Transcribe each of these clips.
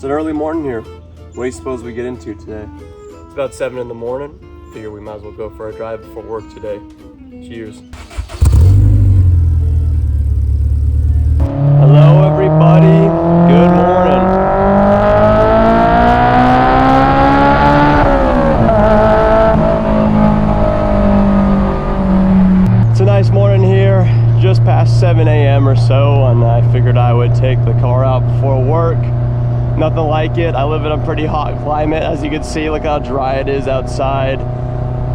It's an early morning here. What do you suppose we get into today? It's about 7 in the morning. Figure we might as well go for a drive before work today. Cheers. Hello everybody, good morning. It's a nice morning here, just past 7 a.m. or so, and I figured I would take the car out before work. Nothing like it. I live in a pretty hot climate. As you can see, look how dry it is outside.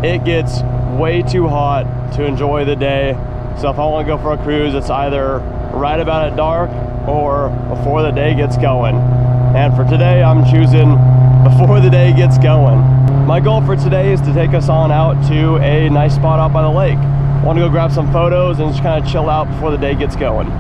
It gets way too hot to enjoy the day. So if I want to go for a cruise, it's either right about at dark or before the day gets going. And for today, I'm choosing before the day gets going. My goal for today is to take us on out to a nice spot out by the lake. I want to go grab some photos and just kind of chill out before the day gets going.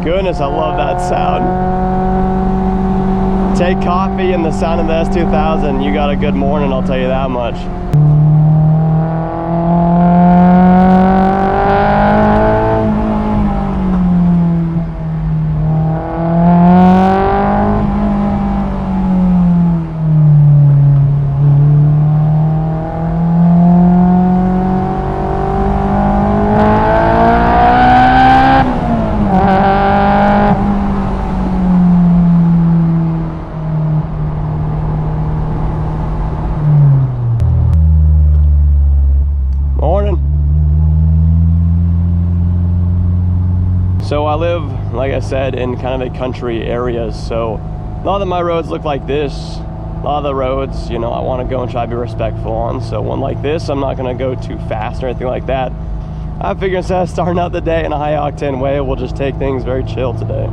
Goodness, I love that sound. Take coffee and the sound of the S2000, you got a good morning, I'll tell you that much. So I live, like I said, in kind of a country area, so a lot of my roads look like this. A lot of the roads, you know, I want to go and try to be respectful on, so one like this, I'm not going to go too fast or anything like that. I figure instead of starting out the day in a high octane way, we'll just take things very chill today.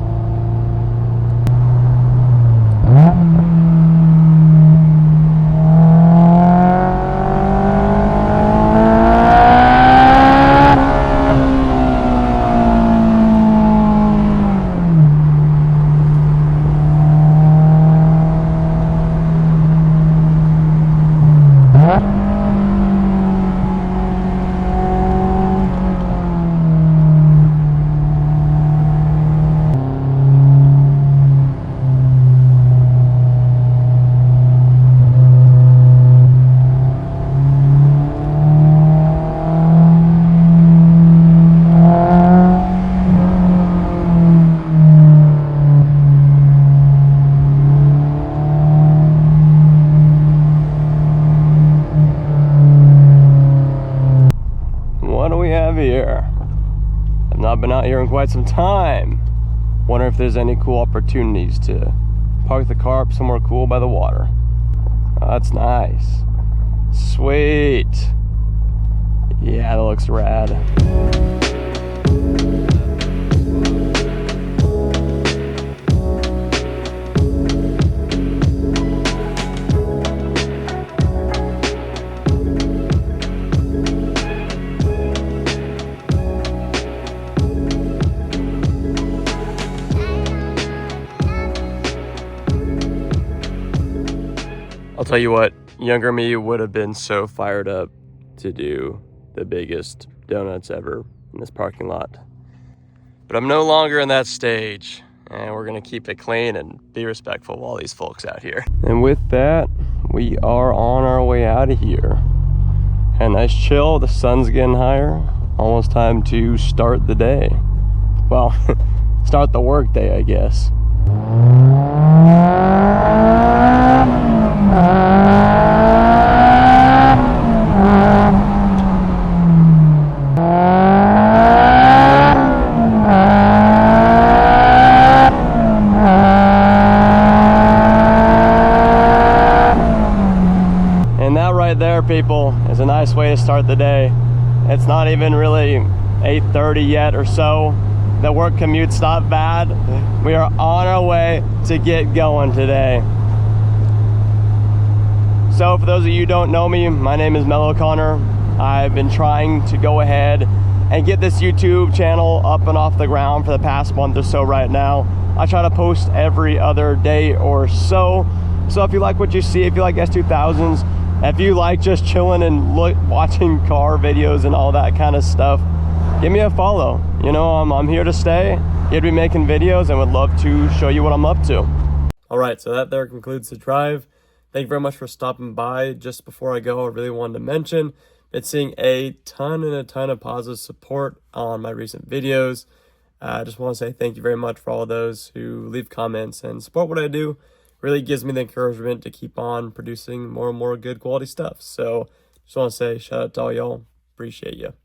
Here. I've not been out here in quite some time. Wonder if there's any cool opportunities to park the car up somewhere cool by the water. Oh, that's nice. Sweet. Yeah, that looks rad. I'll tell you what, younger me would have been so fired up to do the biggest donuts ever in this parking lot. But I'm no longer in that stage, and we're gonna keep it clean and be respectful of all these folks out here. And with that, we are on our way out of here. And nice chill, the sun's getting higher. Almost time to start the day. Well, start the work day, I guess. And that right there, people, is a nice way to start the day. It's not even really 8:30 yet or so. The work commute's not bad. We are on our way to get going today. So for those of you who don't know me, my name is Mel O'Connor. I've been trying to go ahead and get this YouTube channel up and off the ground for the past month or so right now. I try to post every other day or so. So if you like what you see, if you like S2000s, if you like just chilling and watching car videos and all that kind of stuff, give me a follow. You know, I'm here to stay, here to be making videos, and would love to show you what I'm up to. All right, so that there concludes the drive. Thank you very much for stopping by. Just before I go, I really wanted to mention it's seeing a ton of positive support on my recent videos. I just want to say thank you very much for all of those who leave comments and support what I do. Really gives me the encouragement to keep on producing more and more good quality stuff. So just want to say shout out to all y'all. Appreciate you.